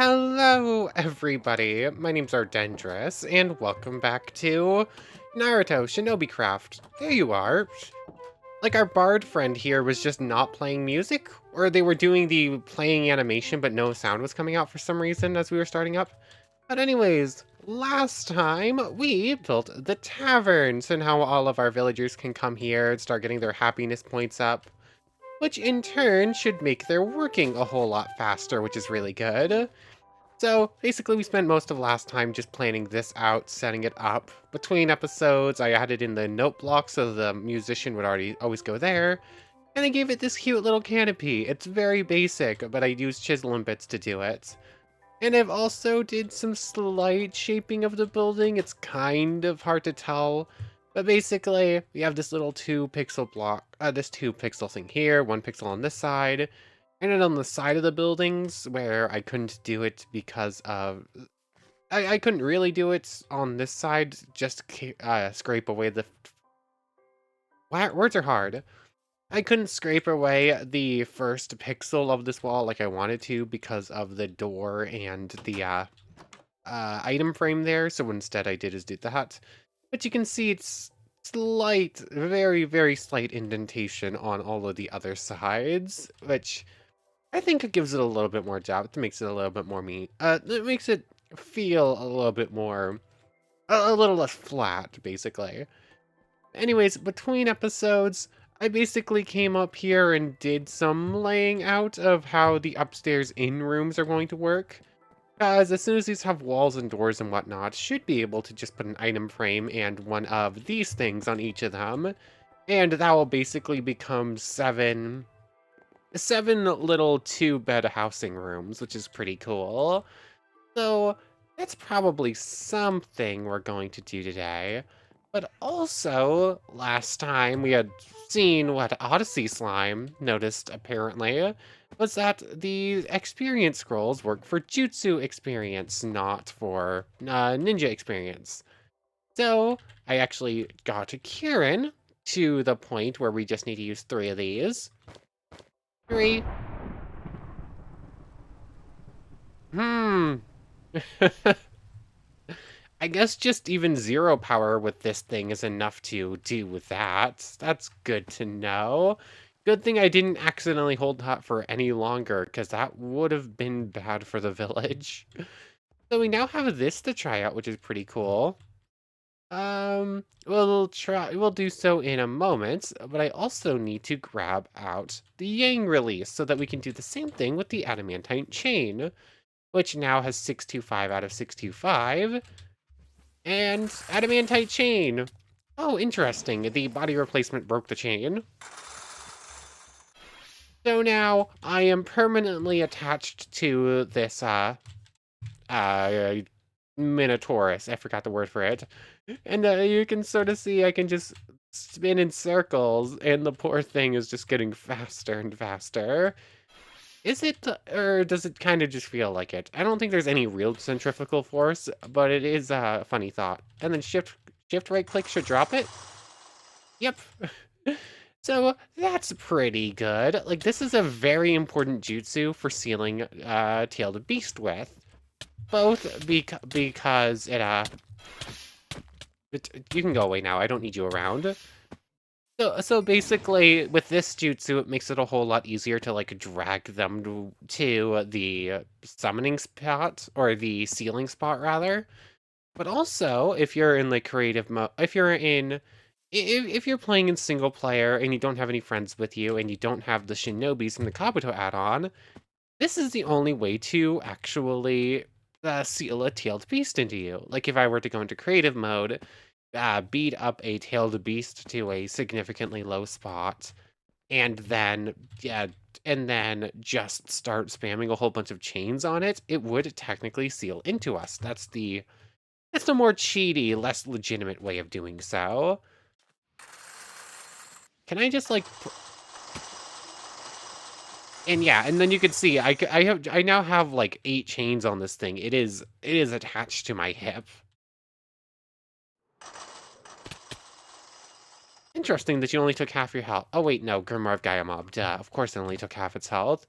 Hello, everybody. My name's Ardendris, and welcome back to Naruto ShinobiCraft. There you are. Like our bard friend here was just not playing music, or they were doing the playing animation, but no sound was coming out for some reason as we were starting up. But anyways, last time we built the tavern, so now all of our villagers can come here and start getting their happiness points up, which in turn should make their working a whole lot faster, which is really good. So basically we spent most of last time just planning this out, setting it up. Between episodes, I added in the note block so the musician would always go there, and I gave it this cute little canopy. It's very basic, but I used chisel and bits to do it. And I've also did some slight shaping of the building. It's kind of hard to tell, but basically we have this little 2 pixel block, this 2 pixel thing here, 1 pixel on this side, and then on the side of the buildings where I couldn't do it because of I couldn't really do it on this side, just scrape away the words are hard. I couldn't scrape away the first pixel of this wall like I wanted to because of the door and the item frame there, so instead I did is do that. But you can see it's slight, very, very slight indentation on all of the other sides, which I think it gives it a little bit more depth. It makes it a little bit more meat. It makes it feel a little bit more, a little less flat, basically. Anyways, between episodes, I basically came up here and did some laying out of how the upstairs in rooms are going to work. As soon as these have walls and doors and whatnot, should be able to just put an item frame and one of these things on each of them. And that will basically become seven little 2-bed housing rooms, which is pretty cool. So that's probably something we're going to do today. But also, last time we had seen what Odyssey Slime noticed, apparently, was that the experience scrolls work for Jutsu experience, not for ninja experience. So I actually got Kieran to the point where we just need to use 3 of these. 3. Hmm. I guess just even 0 power with this thing is enough to do with that. That's good to know. Good thing I didn't accidentally hold that for any longer, because that would have been bad for the village. So we now have this to try out, which is pretty cool. We'll do so in a moment, but I also need to grab out the Yang release so that we can do the same thing with the adamantine chain, which now has 625 out of 625. And adamantite chain. Oh, interesting. The body replacement broke the chain. So now I am permanently attached to this Minotaurus. I forgot the word for it. And you can sort of see I can just spin in circles, and the poor thing is just getting faster and faster. Is it, or does it kind of just feel like it? I don't think there's any real centrifugal force, but it is a funny thought. And then shift right click should drop it. Yep. So that's pretty good. Like, this is a very important jutsu for sealing tailed beast with. Both because you can go away now. I don't need you around. So basically, with this jutsu, it makes it a whole lot easier to, like, drag them to the summoning spot, or the sealing spot, rather. But also, if you're in, like, creative mode, if you're playing in single player and you don't have any friends with you, and you don't have the Shinobis from the Kabuto add-on, this is the only way to actually seal a tailed beast into you. Like, if I were to go into creative mode, beat up a tailed beast to a significantly low spot, and then just start spamming a whole bunch of chains on it, it would technically seal into us. That's the more cheaty, less legitimate way of doing so. Can I just, like, and yeah, and then you can see I now have like 8 chains on this thing. It is attached to my hip. Interesting that you only took half your health. Oh wait, no, Grimoire of Gaia Mob. Duh, of course it only took half its health.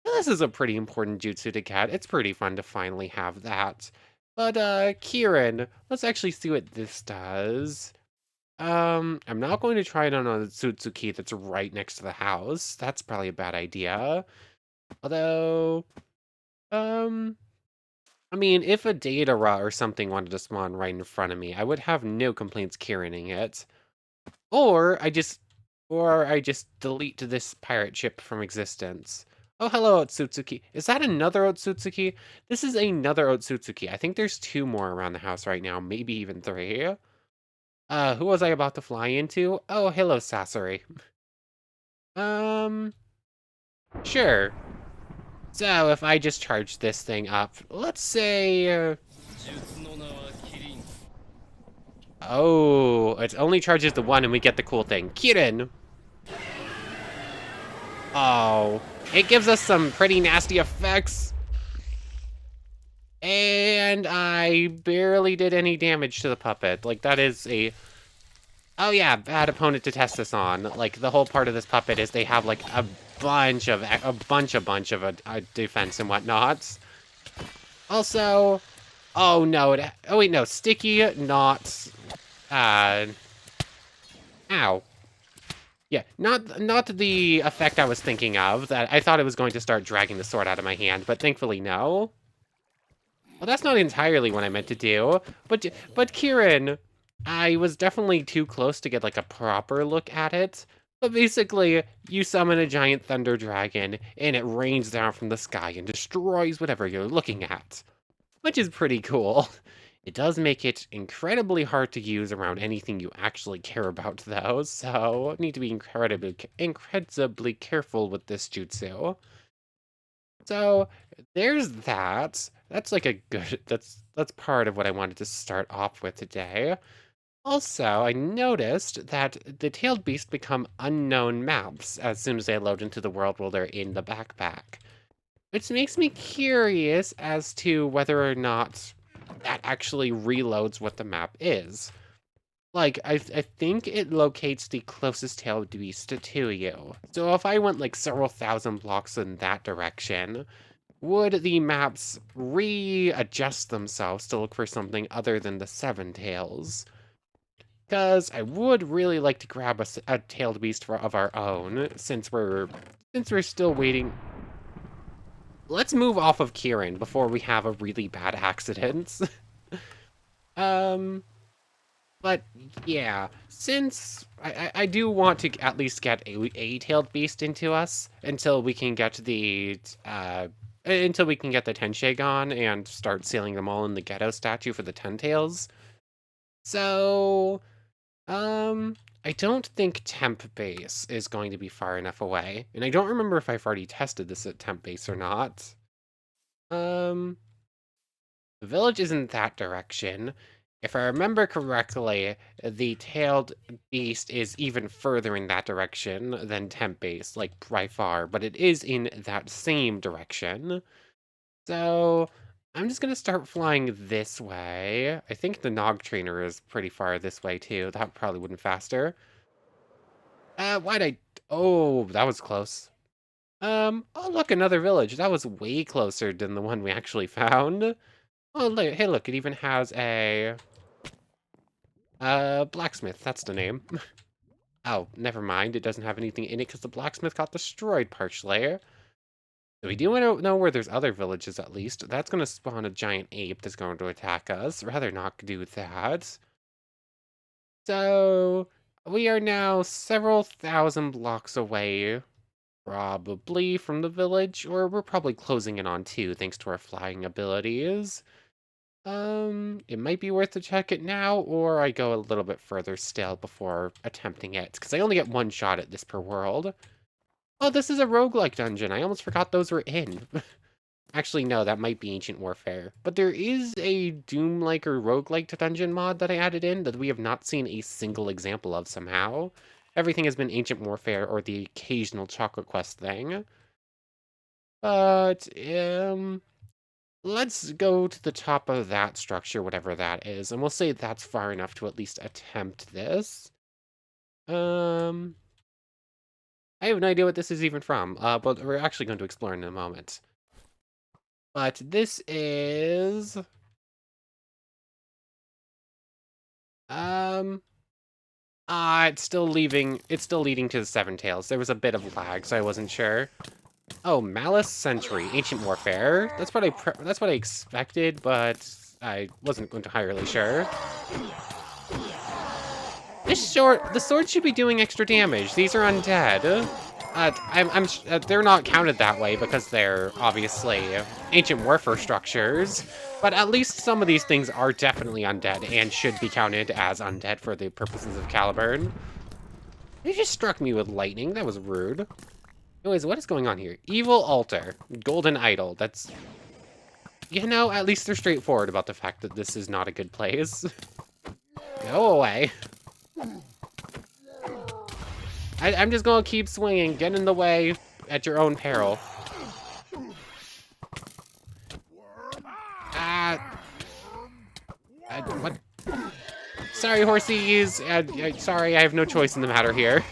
This is a pretty important jutsu to get. It's pretty fun to finally have that. But, Kieran, let's actually see what this does. I'm not going to try it on a Tsutsuki that's right next to the house. That's probably a bad idea. Although, um, I mean, if a Datara or something wanted to spawn right in front of me, I would have no complaints Kieran-ing it. Or I just delete this pirate ship from existence. Oh, hello, Otsutsuki. Is that another Otsutsuki? This is another Otsutsuki. I think there's two more around the house right now, maybe even three. Who was I about to fly into? Oh, hello, Sasori. Um, sure. So if I just charge this thing up, let's say, oh, it only charges the one and we get the cool thing. Kirin! Oh, it gives us some pretty nasty effects. And I barely did any damage to the puppet. Like, that is a... Oh yeah, bad opponent to test this on. Like, the whole part of this puppet is they have, like, a bunch of a defense and whatnot. Also... Oh, no. Oh, wait, no. Sticky, not... Ow. Yeah, not the effect I was thinking of, that I thought it was going to start dragging the sword out of my hand, but thankfully no. Well, that's not entirely what I meant to do, but Kieran, I was definitely too close to get like a proper look at it. But basically, you summon a giant thunder dragon, and it rains down from the sky and destroys whatever you're looking at, which is pretty cool. It does make it incredibly hard to use around anything you actually care about, though, so need to be incredibly careful with this jutsu. So there's that. That's like a good, that's part of what I wanted to start off with today. Also, I noticed that the tailed beasts become unknown maps as soon as they load into the world while they're in the backpack. Which makes me curious as to whether or not that actually reloads what the map is. Like, I think it locates the closest tailed beast to you. So if I went like several thousand blocks in that direction, would the maps readjust themselves to look for something other than the seven tails? Because I would really like to grab a tailed beast of our own, since we're still waiting. Let's move off of Kieran before we have a really bad accident. um, but yeah, since I do want to at least get a tailed beast into us until we can get the Tenseigan and start sealing them all in the ghetto statue for the 10 tails. So, I don't think temp base is going to be far enough away, and I don't remember if I've already tested this at temp base or not. Um, the village is in that direction. If I remember correctly, the tailed beast is even further in that direction than temp base, like by far, but it is in that same direction. So I'm just gonna start flying this way. I think the Nog trainer is pretty far this way too. That probably wouldn't faster. Why'd I? Oh, that was close. Oh look, another village. That was way closer than the one we actually found. Oh, look, hey, look, it even has a blacksmith. That's the name. Oh, never mind. It doesn't have anything in it because the blacksmith got destroyed partially. So we do want to know where there's other villages, at least. That's going to spawn a giant ape that's going to attack us. Rather not do that. So, we are now several thousand blocks away, probably, from the village. Or we're probably closing in on two, thanks to our flying abilities. It might be worth to check it now, or I go a little bit further still before attempting it, because I only get one shot at this per world. Oh, this is a roguelike dungeon. I almost forgot those were in. Actually, no, that might be Ancient Warfare. But there is a Doom-like or roguelike dungeon mod that I added in that we have not seen a single example of somehow. Everything has been Ancient Warfare or the occasional Chakra Quest thing. But, let's go to the top of that structure, whatever that is, and we'll say that's far enough to at least attempt this. I have no idea what this is even from, but we're actually going to explore in a moment. But this is... it's still leading to the Seven Tails. There was a bit of lag, so I wasn't sure. Oh, Malice Century, Ancient Warfare. That's what I expected, but I wasn't entirely sure. The sword should be doing extra damage. These are undead. They're not counted that way because they're obviously ancient warfare structures, but at least some of these things are definitely undead and should be counted as undead for the purposes of Caliburn. They just struck me with lightning. That was rude. Anyways, what is going on here? Evil altar, golden idol. That's, you know, at least they're straightforward about the fact that this is not a good place. Go away. I'm just gonna keep swinging. Get in the way at your own peril. What? Sorry, horsies. Sorry, I have no choice in the matter here.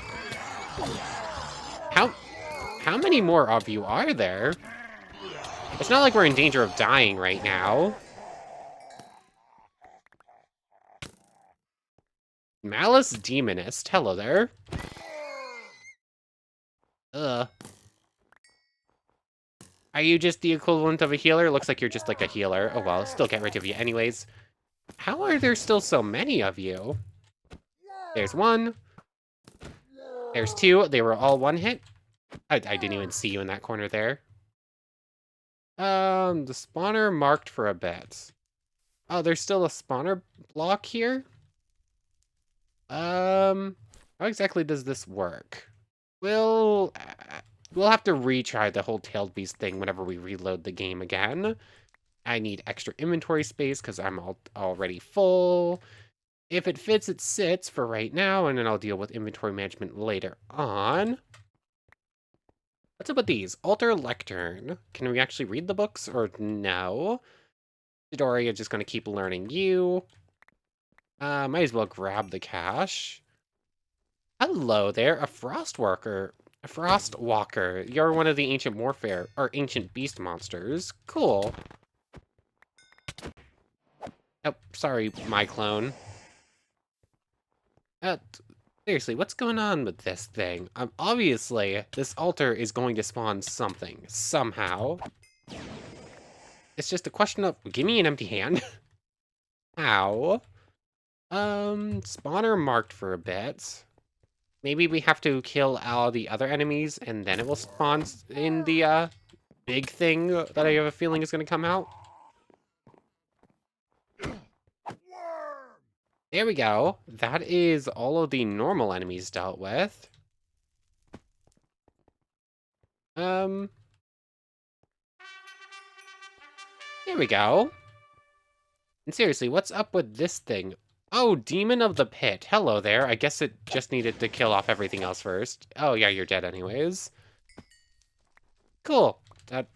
How many more of you are there? It's not like we're in danger of dying right now. Malice Demonist. Hello there. Are you just the equivalent of a healer? Looks like you're just like a healer. Oh well, still get rid of you anyways. How are there still so many of you? There's one. There's two. They were all one hit. I didn't even see you in that corner there. The spawner marked for a bit. Oh, there's still a spawner block here? How exactly does this work? We'll have to retry the whole tailed beast thing whenever we reload the game again. I need extra inventory space because I'm already full. If it fits, it sits for right now, and then I'll deal with inventory management later on. What's up with these? Altar Lectern. Can we actually read the books, or no? Chidori is just going to keep learning you. Might as well grab the cash. Hello there, a frost worker. A frost walker. You're one of the ancient warfare, or ancient beast monsters. Cool. Oh, sorry, my clone. Seriously, what's going on with this thing? Obviously, this altar is going to spawn something, somehow. It's just a question of, give me an empty hand. How? Spawner marked for a bit. Maybe we have to kill all the other enemies, and then it will spawn in the, big thing that I have a feeling is going to come out. There we go. That is all of the normal enemies dealt with. There we go. And seriously, what's up with this thing? Oh, Demon of the Pit. Hello there. I guess it just needed to kill off everything else first. Oh yeah, you're dead anyways. Cool. That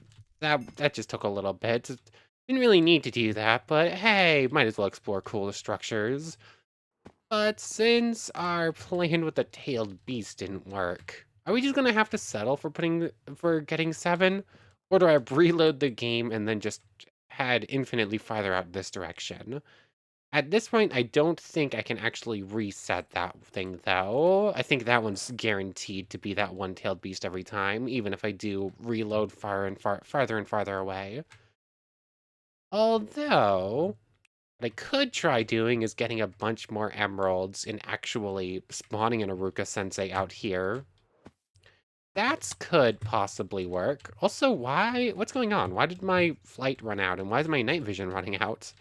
just took a little bit. Didn't really need to do that, but hey, might as well explore cooler structures. But since our plan with the tailed beast didn't work, are we just gonna have to settle for getting 7? Or do I reload the game and then just head infinitely farther out this direction? At this point, I don't think I can actually reset that thing, though. I think that one's guaranteed to be that one-tailed beast every time, even if I do reload farther and farther away. Although, what I could try doing is getting a bunch more emeralds and actually spawning an Aruka Sensei out here. That could possibly work. Also, what's going on? Why did my flight run out, and why is my night vision running out?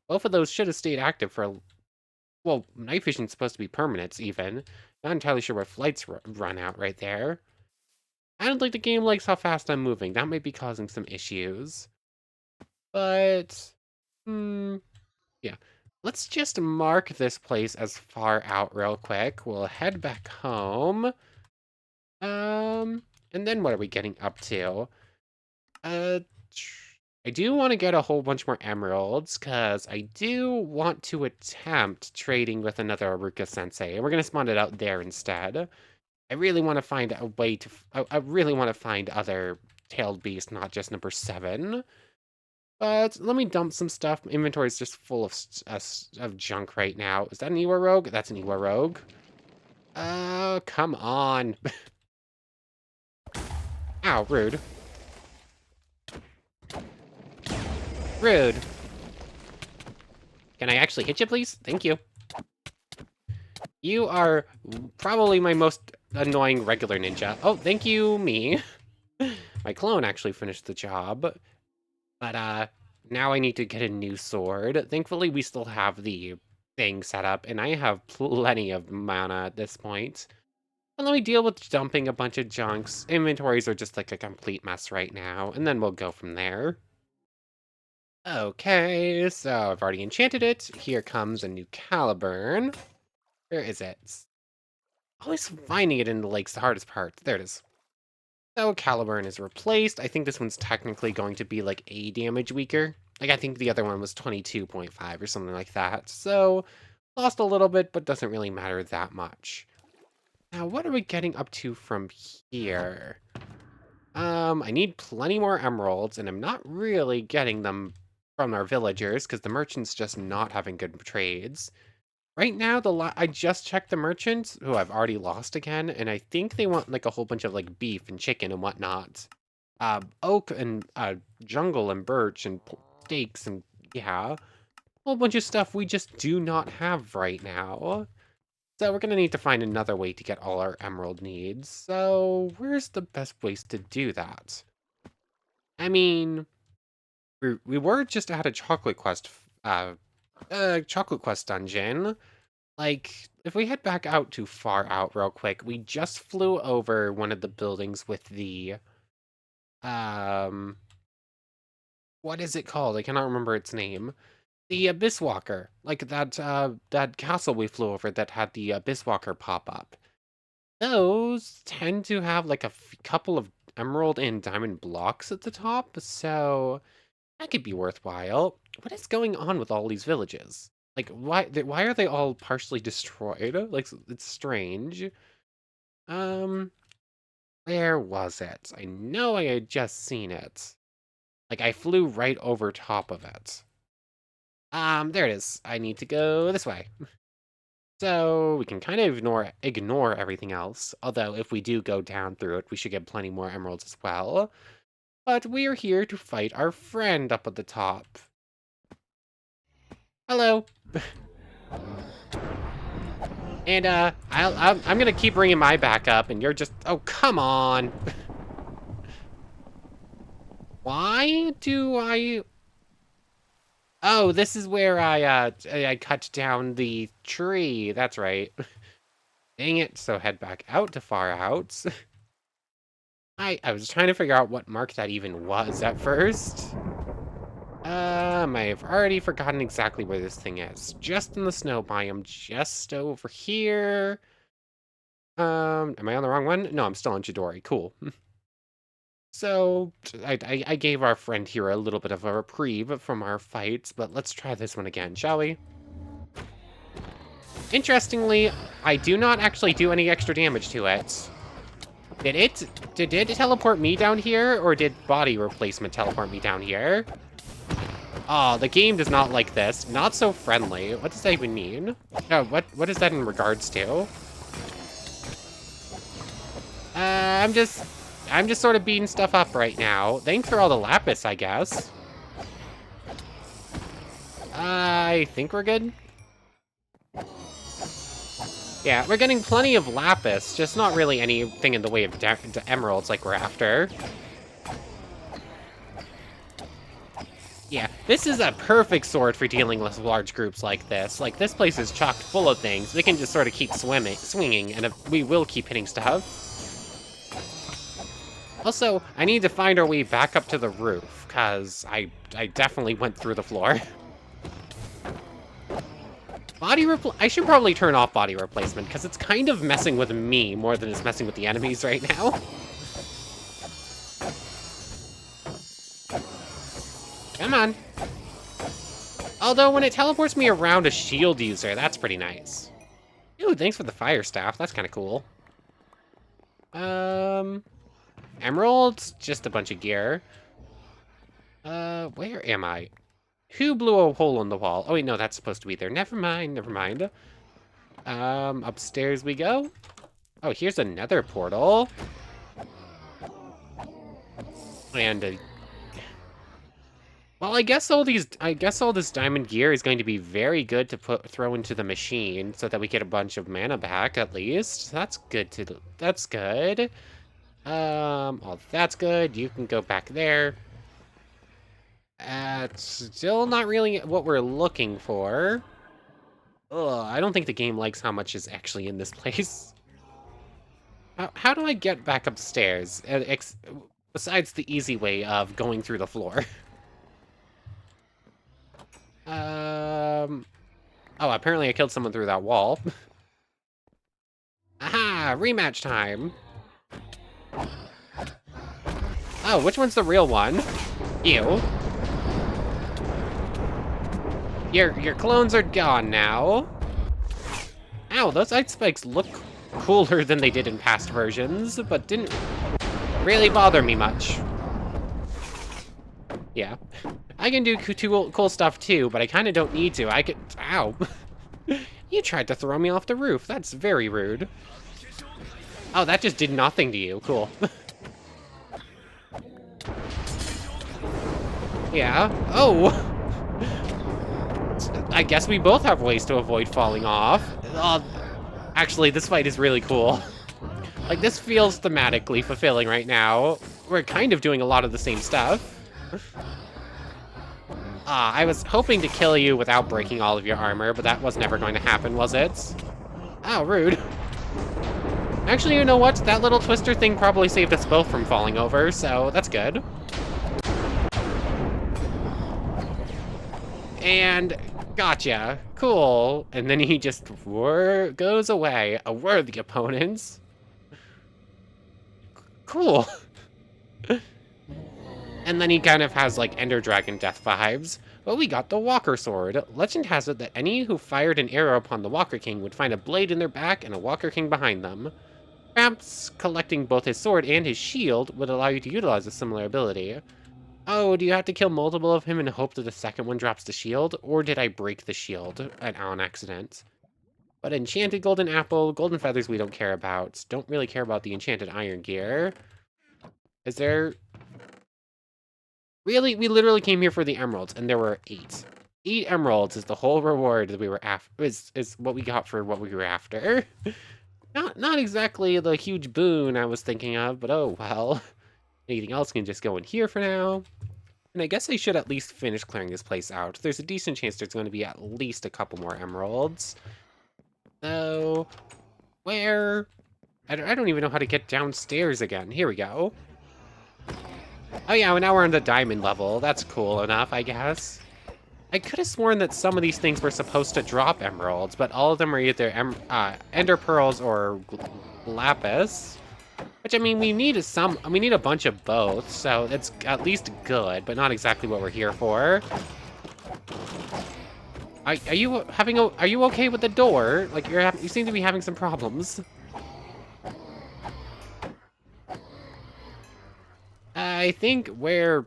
Both of those should have stayed active for, well, night vision's supposed to be permanent, even. Not entirely sure why flights run out right there. I don't think the game likes how fast I'm moving. That might be causing some issues. But, yeah. Let's just mark this place as far out real quick. We'll head back home. And then what are we getting up to? I do want to get a whole bunch more emeralds, because I do want to attempt trading with another Aruka Sensei, and we're going to spawn it out there instead. I really want to find a way to... I really want to find other tailed beasts, not just number 7. But let me dump some stuff. My inventory is just full of junk right now. Is that an Ewa Rogue? That's an Ewa Rogue. Come on. Ow, rude. Rude. Can I actually hit you, please? Thank you. You are probably my most annoying regular ninja. Oh, thank you, me. My clone actually finished the job. But, now I need to get a new sword. Thankfully, we still have the thing set up, and I have plenty of mana at this point. But let me deal with dumping a bunch of junks. Inventories are just like a complete mess right now, and then we'll go from there. Okay, so I've already enchanted it. Here comes a new Caliburn. Where is it? Always finding it in the lake's the hardest part. There it is. So Caliburn is replaced. I think this one's technically going to be like A damage weaker. Like I think the other one was 22.5 or something like that. So lost a little bit, but doesn't really matter that much. Now, what are we getting up to from here? I need plenty more emeralds, and I'm not really getting them from our villagers because the merchant's just not having good trades. Right now, I just checked the merchants, who I've already lost again, and I think they want like a whole bunch of like beef and chicken and whatnot. Oak and jungle and birch and steaks and yeah, a whole bunch of stuff we just do not have right now. So we're gonna need to find another way to get all our emerald needs. So where's the best place to do that? I mean, we were just at a chocolate quest dungeon. Like, if we head back out too far out real quick, we just flew over one of the buildings with the, what is it called? I cannot remember its name. The Abyss Walker. Like that castle we flew over that had the Abyss Walker pop up. Those tend to have like a couple of emerald and diamond blocks at the top, so that could be worthwhile. What is going on with all these villages? Like, why are they all partially destroyed? Like, it's strange. Um, where was it? I know I had just seen it. Like, I flew right over top of it. There it is. I need to go this way. So, we can kind of ignore everything else. Although, if we do go down through it, we should get plenty more emeralds as well. But we are here to fight our friend up at the top. Hello. And, I'm gonna keep bringing my back up, and you're just... Oh, come on! Why do I... Oh, this is where I cut down the tree. That's right. Dang it. So head back out to far out. I was trying to figure out what mark that even was at first. I've already forgotten exactly where this thing is. Just in the snow biome, just over here. Am I on the wrong one? No, I'm still on Chidori. Cool. So, I gave our friend here a little bit of a reprieve from our fights, but let's try this one again, shall we? Interestingly, I do not actually do any extra damage to it. Did it teleport me down here, or did body replacement teleport me down here? Oh, the game does not like this. Not so friendly. What does that even mean? Oh, what is that in regards to? I'm just sort of beating stuff up right now. Thanks for all the lapis, I guess. I think we're good. Yeah, we're getting plenty of lapis, just not really anything in the way of emeralds like we're after. Yeah, this is a perfect sword for dealing with large groups like this. Like, this place is chock full of things. We can just sort of keep swinging, and we will keep hitting stuff. Also, I need to find our way back up to the roof, because I definitely went through the floor. I should probably turn off body replacement, because it's kind of messing with me more than it's messing with the enemies right now. Come on. Although, when it teleports me around a shield user, that's pretty nice. Ooh, thanks for the fire staff. That's kind of cool. Emeralds? Just a bunch of gear. Where am I? Who blew a hole in the wall? Oh, wait, no, that's supposed to be there. Never mind, never mind. Upstairs we go. Oh, here's another portal. And, well, I guess all this diamond gear is going to be very good to throw into the machine so that we get a bunch of mana back, at least. That's good that's good. Oh, that's good. You can go back there. It's still not really what we're looking for. Ugh, I don't think the game likes how much is actually in this place. How do I get back upstairs? Besides the easy way of going through the floor. Oh, apparently I killed someone through that wall. Aha! Rematch time! Oh, which one's the real one? You. Your clones are gone now. Ow, those ice spikes look cooler than they did in past versions, but didn't really bother me much. Yeah. I can do cool stuff too, but I kind of don't need to. I could... Ow. You tried to throw me off the roof. That's very rude. Oh, that just did nothing to you. Cool. Yeah. Oh! I guess we both have ways to avoid falling off. Actually, this fight is really cool. Like, this feels thematically fulfilling right now. We're kind of doing a lot of the same stuff. I was hoping to kill you without breaking all of your armor, but that was never going to happen, was it? Oh, rude. Actually, you know what? That little twister thing probably saved us both from falling over, so that's good. And gotcha. Cool. And then he just goes away. A worthy opponent. Cool. And then he kind of has like Ender Dragon death vibes. But we got the Walker Sword. Legend has it that any who fired an arrow upon the Walker King would find a blade in their back and a Walker King behind them. Perhaps collecting both his sword and his shield would allow you to utilize a similar ability. Oh, do you have to kill multiple of him and hope that the second one drops the shield? Or did I break the shield on accident? But enchanted golden apple, golden feathers we don't care about. Don't really care about the enchanted iron gear. Is there... Really? We literally came here for the emeralds, and there were 8. 8 emeralds is the whole reward that we were after. Is what we got for what we were after. Not exactly the huge boon I was thinking of, but oh well. Anything else can just go in here for now. And I guess I should at least finish clearing this place out. There's a decent chance there's going to be at least a couple more emeralds. So, where? I don't even know how to get downstairs again. Here we go. Oh yeah, well, now we're on the diamond level. That's cool enough, I guess. I could have sworn that some of these things were supposed to drop emeralds, but all of them are either ender pearls or lapis. Which, I mean, we need a bunch of both, so it's at least good, but not exactly what we're here for. Are you okay with the door? Like, you seem to be having some problems. I think we're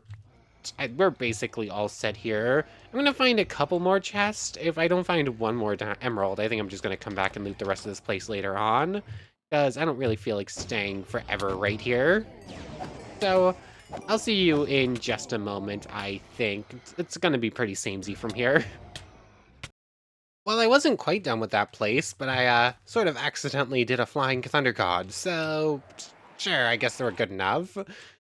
basically all set here. I'm gonna find a couple more chests. If I don't find one more emerald, I think I'm just gonna come back and loot the rest of this place later on. Because I don't really feel like staying forever right here. So, I'll see you in just a moment, I think. It's gonna be pretty samey from here. Well, I wasn't quite done with that place, but I, sort of accidentally did a Flying Thunder God, so... Sure, I guess they were good enough.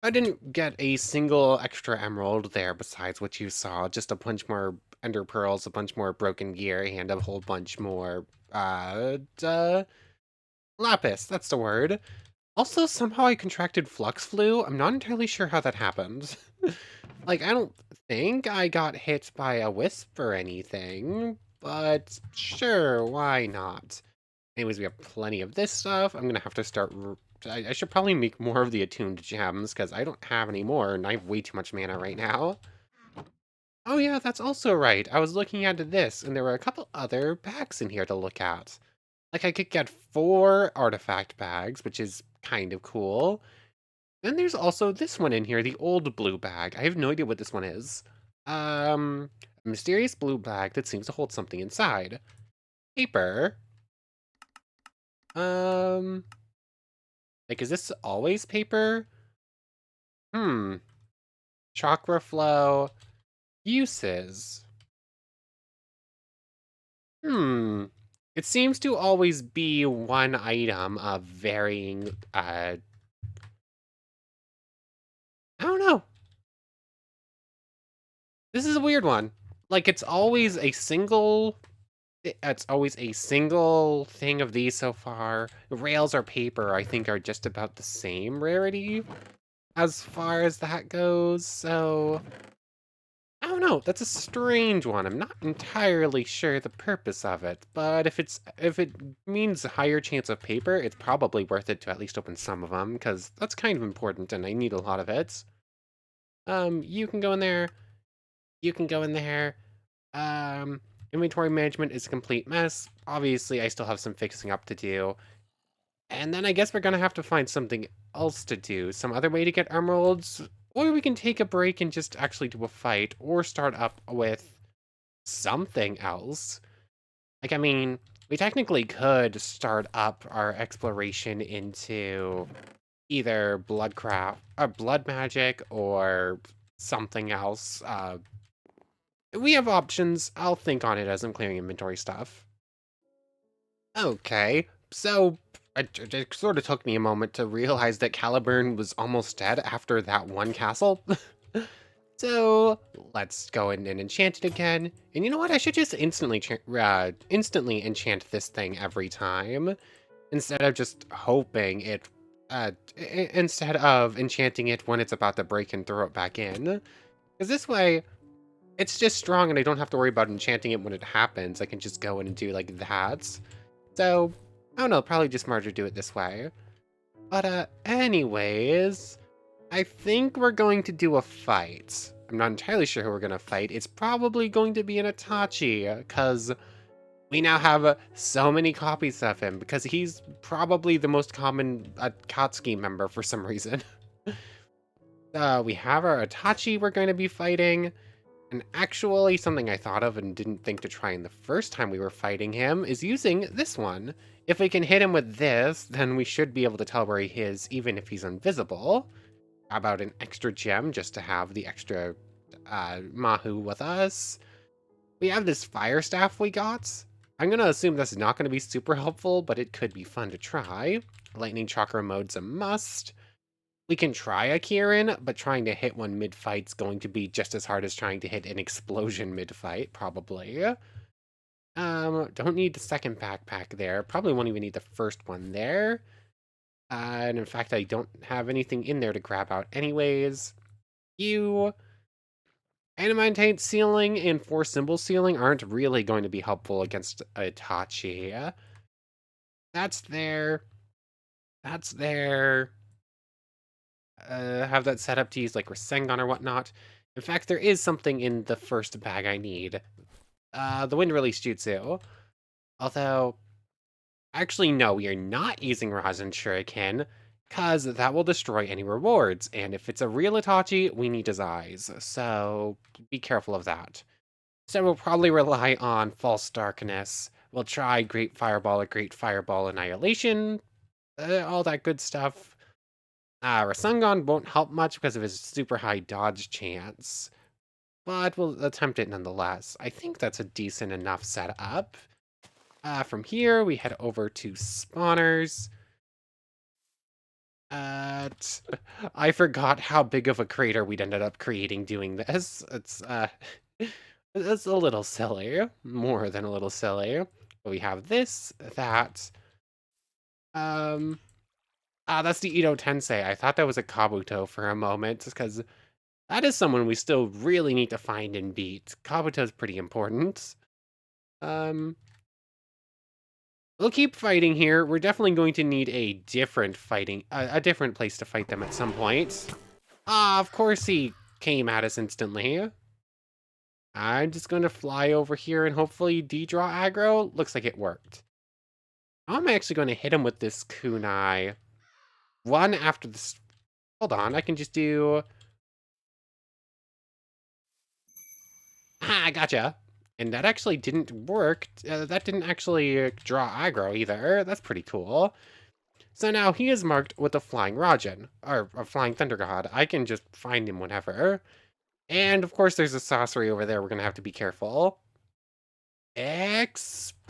I didn't get a single extra emerald there besides what you saw, just a bunch more ender pearls, a bunch more broken gear, and a whole bunch more, lapis, that's the word. Also, somehow I contracted flux flu. I'm not entirely sure how that happened. Like, I don't think I got hit by a wisp or anything, but sure, why not? Anyways, we have plenty of this stuff. I'm gonna have to start... I should probably make more of the attuned gems, because I don't have any more, and I have way too much mana right now. Oh yeah, that's also right. I was looking at this, and there were a couple other packs in here to look at. Like, I could get 4 artifact bags, which is kind of cool. Then there's also this one in here, the old blue bag. I have no idea what this one is. A mysterious blue bag that seems to hold something inside. Paper. Um, like, is this always paper? Hmm. Chakra flow. Uses. Hmm. It seems to always be one item of varying, I don't know. This is a weird one. Like, it's always a single thing of these so far. Rails or paper, I think, are just about the same rarity as far as that goes, so I don't know. That's a strange one. I'm not entirely sure the purpose of it, but if it means a higher chance of paper, it's probably worth it to at least open some of them, because that's kind of important, and I need a lot of it. You can go in there. You can go in there. Um, Inventory management is a complete mess. Obviously, I still have some fixing up to do. And then I guess we're gonna have to find something else to do. Some other way to get emeralds. Or we can take a break and just actually do a fight. Or start up with something else. Like, I mean, we technically could start up our exploration into either blood magic, or something else. We have options. I'll think on it as I'm clearing inventory stuff. Okay, so it sort of took me a moment to realize that Caliburn was almost dead after that one castle. So let's go in and enchant it again. And you know what? I should just instantly enchant this thing every time instead of just hoping it. Instead of enchanting it when it's about to break and throw it back in, because this way it's just strong and I don't have to worry about enchanting it when it happens. I can just go in and do like that. So, I don't know, probably just smarter to do it this way. But, anyways, I think we're going to do a fight. I'm not entirely sure who we're going to fight. It's probably going to be an Itachi, because we now have so many copies of him, because he's probably the most common Akatsuki member for some reason. We have our Itachi we're going to be fighting. And actually, something I thought of and didn't think to try in the first time we were fighting him is using this one. If we can hit him with this, then we should be able to tell where he is, even if he's invisible. How about an extra gem just to have the extra Mahu with us? We have this fire staff we got. I'm going to assume this is not going to be super helpful, but it could be fun to try. Lightning chakra mode's a must. We can try a Kieran, but trying to hit one mid-fight's going to be just as hard as trying to hit an explosion mid-fight, probably. Don't need the second backpack there. Probably won't even need the first one there. And in fact, I don't have anything in there to grab out anyways. Animate sealing and Force symbol sealing aren't really going to be helpful against Itachi. That's there. That's there. Have that set up to use like Rasengan or whatnot. In fact, there is something in the first bag I need. The Wind Release Jutsu. Although, actually, no, we are not using Rasen Shuriken, because that will destroy any rewards, and if it's a real Itachi, we need his eyes, so be careful of that. So we'll probably rely on False Darkness. We'll try Great Fireball or Great Fireball Annihilation, all that good stuff. Rasengan won't help much because of his super high dodge chance, but we'll attempt it nonetheless. I think that's a decent enough setup. From here, we head over to spawners. I forgot how big of a crater we'd ended up creating doing this. It's a little silly, more than a little silly. But we have this, that. That's the Ito Tensei. I thought that was a Kabuto for a moment, because that is someone we still really need to find and beat. Kabuto's pretty important. We'll keep fighting here. We're definitely going to need a different place to fight them at some point. Of course he came at us instantly. I'm just going to fly over here and hopefully de-draw aggro. Looks like it worked. How am I actually going to hit him with this kunai? One after this... Hold on, I can just do... Ah, I gotcha. And that actually didn't work. That didn't actually draw aggro either. That's pretty cool. So now he is marked with a Flying Rajan, or a Flying Thunder God. I can just find him whenever. And of course there's a sorcery over there we're gonna have to be careful. Explosion!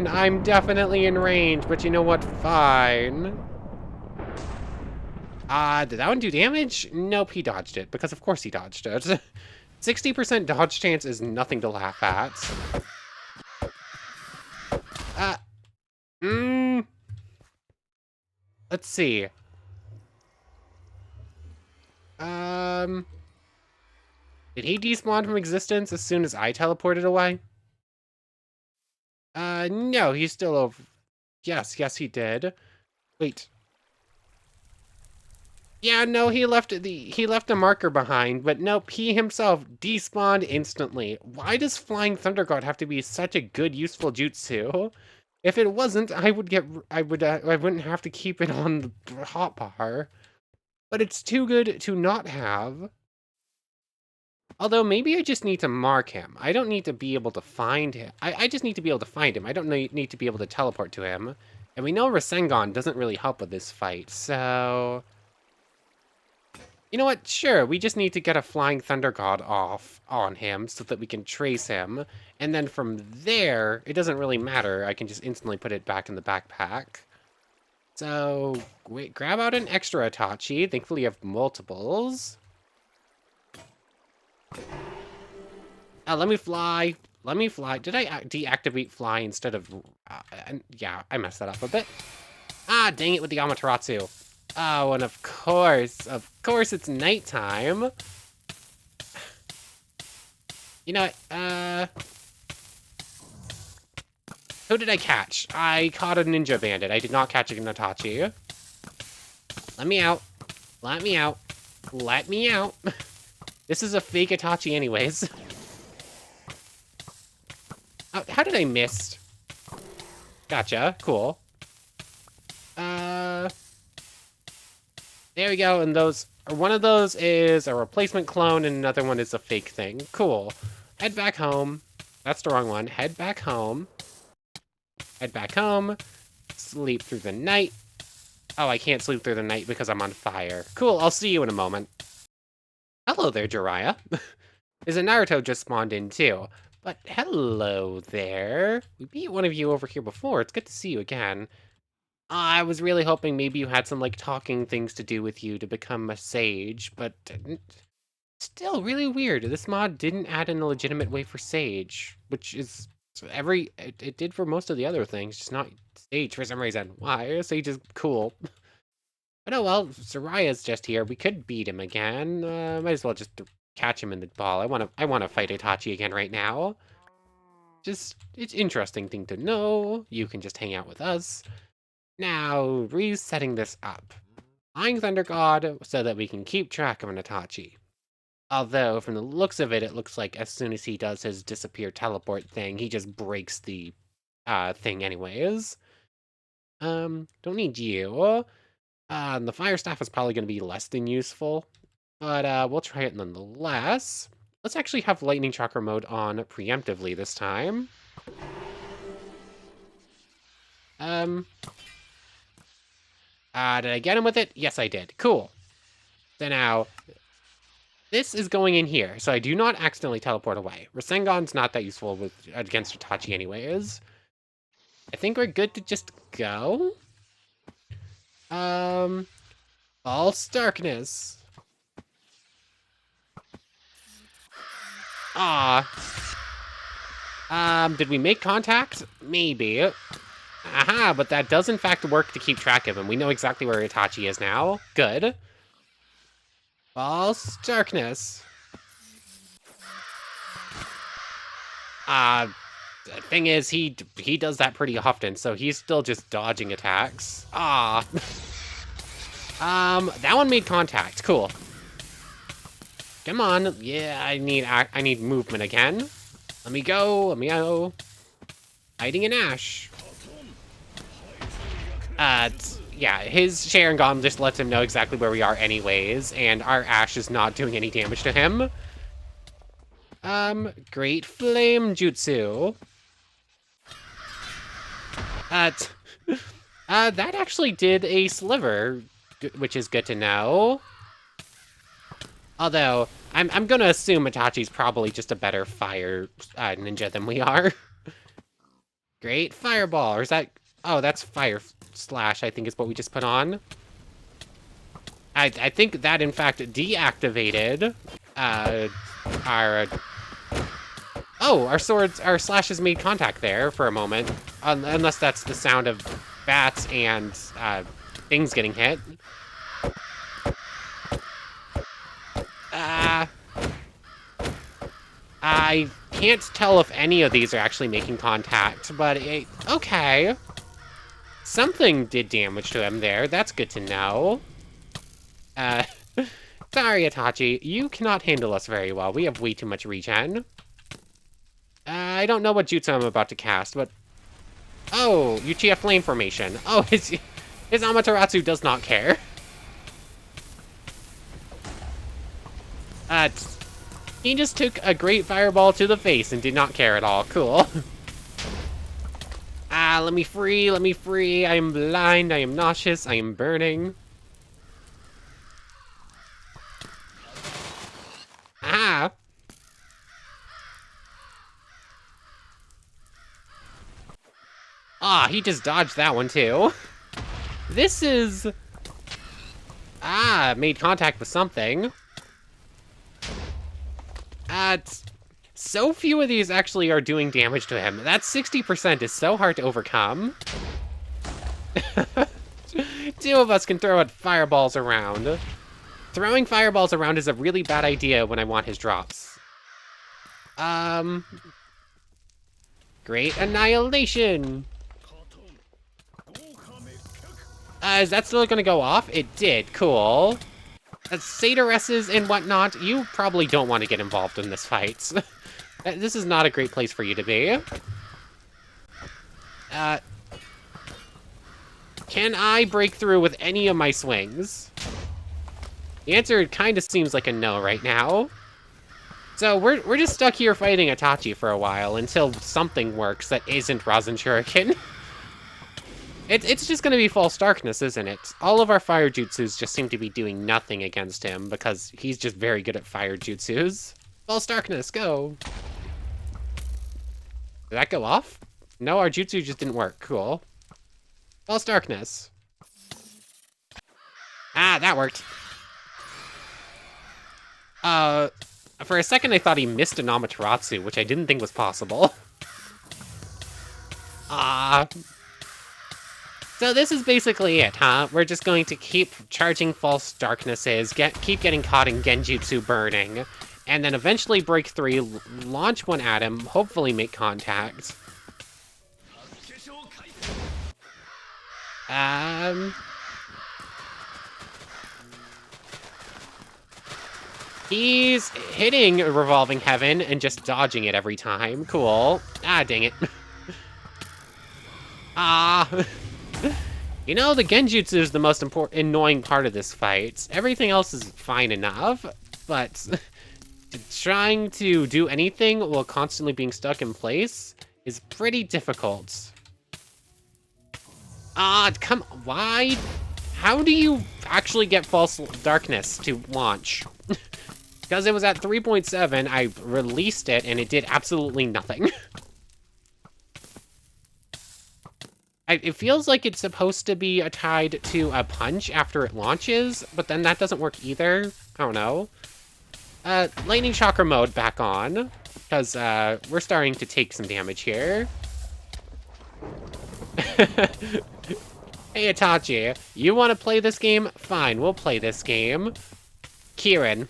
I'm definitely in range, but you know what? Fine. Did that one do damage? Nope, he dodged it, because of course he dodged it. 60% dodge chance is nothing to laugh at. Let's see. Did he despawn from existence as soon as I teleported away? No, he's still over. Yes, he did. Wait. Yeah, no, he left a marker behind, but nope, he himself despawned instantly. Why does Flying Thunder God have to be such a good, useful jutsu? If it wasn't, I wouldn't have to keep it on the hotbar. But it's too good to not have. Although, maybe I just need to mark him. I don't need to be able to find him. I just need to be able to find him. I don't need to be able to teleport to him. And we know Rasengan doesn't really help with this fight, so... You know what? Sure, we just need to get a Flying Thunder God off on him so that we can trace him. And then from there, it doesn't really matter. I can just instantly put it back in the backpack. So, wait, grab out an extra Itachi. Thankfully, you have multiples. Let me fly. Let me fly. Did I deactivate fly instead of... yeah, I messed that up a bit. Ah, dang it with the Amaterasu. Oh, and of course it's nighttime. You know what, who did I catch? I caught a ninja bandit. I did not catch a Itachi. Let me out. Let me out. Let me out. This is a fake Itachi anyways. Oh, how did I miss? Gotcha. Cool. There we go, and one of those is a replacement clone, and another one is a fake thing. Cool. Head back home. That's the wrong one. Head back home. Head back home. Sleep through the night. Oh, I can't sleep through the night because I'm on fire. Cool, I'll see you in a moment. Hello there, Jiraiya. There's a Naruto just spawned in, too. But hello there. We beat one of you over here before. It's good to see you again. I was really hoping maybe you had some, like, talking things to do with you to become a sage, but still really weird. This mod didn't add in a legitimate way for sage, which is it did for most of the other things, just not sage for some reason. Why? Sage is cool. But oh well, Soraya's just here. We could beat him again. Might as well just catch him in the ball. I wanna fight Itachi again right now. Just, it's interesting thing to know. You can just hang out with us. Now, resetting this up. Flying Thunder God so that we can keep track of an Itachi. Although, from the looks of it, it looks like as soon as he does his disappear teleport thing, he just breaks the thing anyways. Don't need you. The Fire Staff is probably going to be less than useful, but we'll try it nonetheless. Let's actually have Lightning Chakra mode on preemptively this time. Did I get him with it? Yes, I did. Cool. So now, this is going in here, so I do not accidentally teleport away. Rasengan's not that useful against Itachi anyways. I think we're good to just go. False darkness. Did we make contact? Maybe. Aha, but that does in fact work to keep track of him. We know exactly where Itachi is now. Good. False darkness. The thing is, he does that pretty often, so he's still just dodging attacks. That one made contact. Cool. Come on. Yeah, I need movement again. Let me go. Let me go. Hiding in ash. Yeah, his Sharingan just lets him know exactly where we are anyways, and our Ash is not doing any damage to him. Great Flame Jutsu. That actually did a sliver, which is good to know. Although, I'm gonna assume Itachi's probably just a better fire ninja than we are. Great Fireball, or is that... Oh, that's Fire Slash, I think is what we just put on. I think that, in fact, deactivated our... Oh, our slashes made contact there for a moment. Unless that's the sound of bats and things getting hit. I can't tell if any of these are actually making contact, but okay. Something did damage to him there. That's good to know. Sorry, Itachi. You cannot handle us very well. We have way too much regen. I don't know what jutsu I'm about to cast, but... Oh, Uchiha Flame Formation. Oh, his Amaterasu does not care. He just took a Great Fireball to the face and did not care at all. Cool. Let me free, let me free. I am blind, I am nauseous, I am burning. Ah! Ah, he just dodged that one too. This is... made contact with something. So few of these actually are doing damage to him. That 60% is so hard to overcome. Two of us can throw fireballs around. Throwing fireballs around is a really bad idea when I want his drops. Great Annihilation! Is that still gonna go off? It did, cool. Satoresses and whatnot, you probably don't want to get involved in this fight. This is not a great place for you to be. Can I break through with any of my swings? The answer kind of seems like a no right now. So we're just stuck here fighting Itachi for a while until something works that isn't Rasen Shuriken. It's just gonna be False Darkness, isn't it? All of our fire jutsus just seem to be doing nothing against him because he's just very good at fire jutsus. False Darkness, go! Did that go off? No, our jutsu just didn't work. Cool. False Darkness. Ah, that worked. For a second I thought he missed an Amaterasu, which I didn't think was possible. So this is basically it, huh? We're just going to keep charging False Darknesses, keep getting caught in Genjutsu burning, and then eventually break 3, launch one at him, hopefully make contact. He's hitting Revolving Heaven and just dodging it every time. Cool. Ah, dang it. You know, the Genjutsu is the most annoying part of this fight. Everything else is fine enough, but trying to do anything while constantly being stuck in place is pretty difficult. Come on, why? How do you actually get False Darkness to launch? Because it was at 3.7, I released it and it did absolutely nothing. It feels like it's supposed to be tied to a punch after it launches, but then that doesn't work either. I don't know. Lightning Chakra mode back on, because we're starting to take some damage here. Hey Itachi, you want to play this game? Fine, we'll play this game. Kieran.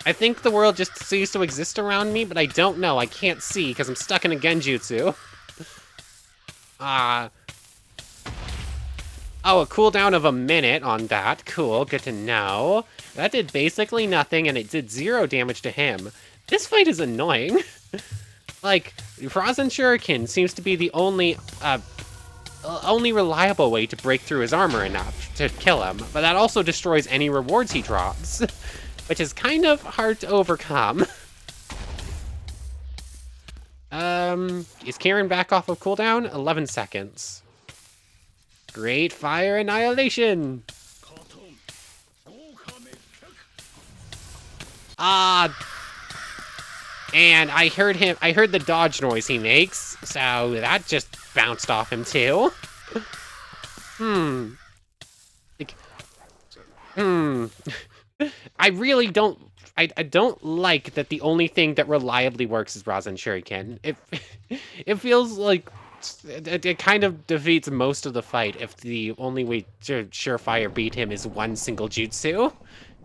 I think the world just ceased to exist around me, but I don't know. I can't see because I'm stuck in a Genjutsu. Oh, a cooldown of a minute on that. Cool, good to know. That did basically nothing, and it did 0 damage to him. This fight is annoying. Like, Frozen Shuriken seems to be the only reliable way to break through his armor enough to kill him, but that also destroys any rewards he drops, which is kind of hard to overcome. Is Kieran back off of cooldown? 11 seconds. Great Fire Annihilation! And I heard the dodge noise he makes, so that just bounced off him too. I really don't, I don't like that the only thing that reliably works is Rasen Shuriken. It feels like it kind of defeats most of the fight if the only way to surefire beat him is one single jutsu.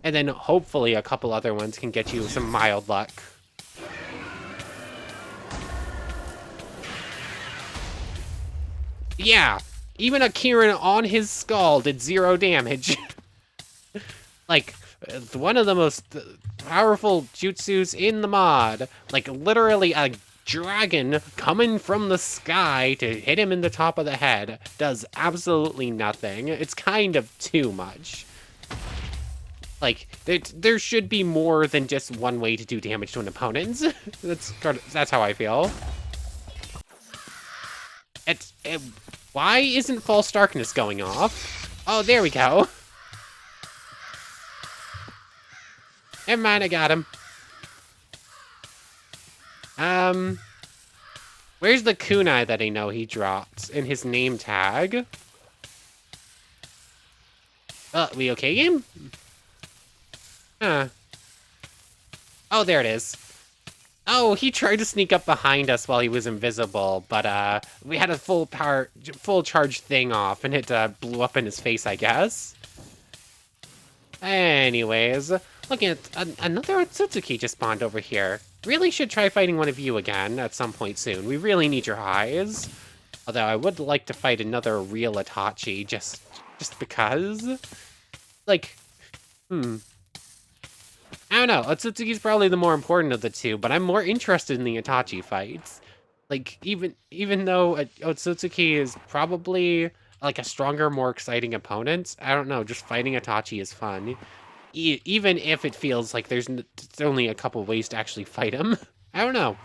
And then hopefully a couple other ones can get you some mild luck. Yeah, even a Kieran on his skull did 0 damage. Like, one of the most powerful jutsus in the mod. Like, literally a dragon coming from the sky to hit him in the top of the head does absolutely nothing. It's kind of too much. Like, there should be more than just one way to do damage to an opponent. That's how I feel. Why isn't False Darkness going off? Oh, there we go. Never mind, I got him. Where's the kunai that I know he dropped in his name tag? We okay, game? Huh. Oh, there it is. Oh, he tried to sneak up behind us while he was invisible, but we had a full charge thing off, and it blew up in his face, I guess. Anyways, looking at another Otsutsuki just spawned over here. Really should try fighting one of you again at some point soon. We really need your highs. Although I would like to fight another real Itachi just because. Like, I don't know. Otsutsuki's probably the more important of the two, but I'm more interested in the Itachi fights. Like, even though Otsutsuki is probably like a stronger, more exciting opponent, I don't know, just fighting Itachi is fun. Even if it feels like there's only a couple ways to actually fight him. I don't know.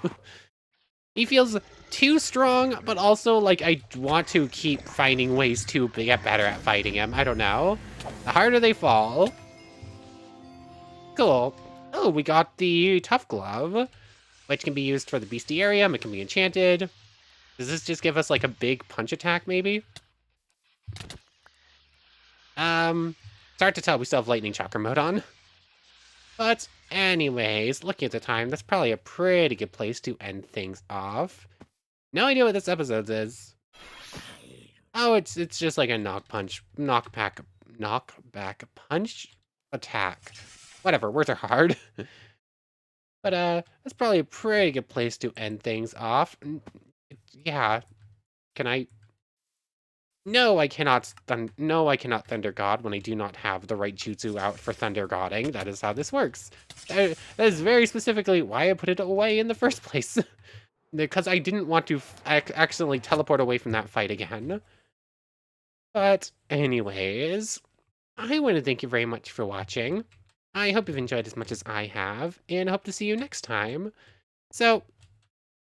He feels too strong, but also like I want to keep finding ways to get better at fighting him. I don't know. The harder they fall. Cool. Oh, we got the Tough Glove, which can be used for the Bestiarium. It can be enchanted. Does this just give us like a big punch attack, maybe? It's hard to tell. We still have Lightning Chakra mode on. But anyways, looking at the time, that's probably a pretty good place to end things off. No idea what this episode is. Oh, it's just like a knockback punch attack. Whatever, words are hard. But that's probably a pretty good place to end things off. Yeah. Can I? No, I cannot. No, I cannot Thunder God when I do not have the right jutsu out for Thunder Godding. That is how this works. That is very specifically why I put it away in the first place. Because I didn't want to accidentally teleport away from that fight again. But anyways, I want to thank you very much for watching. I hope you've enjoyed as much as I have, and I hope to see you next time. So,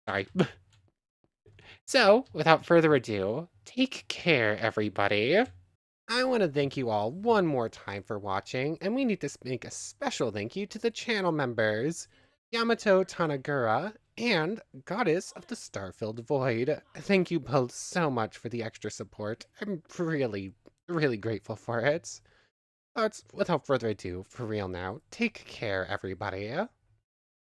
sorry. So, without further ado, take care, everybody. I want to thank you all one more time for watching, and we need to make a special thank you to the channel members, Yamato Tanagura and Goddess of the Star-Filled Void. Thank you both so much for the extra support. I'm really, really grateful for it. But without further ado, for real now, take care, everybody.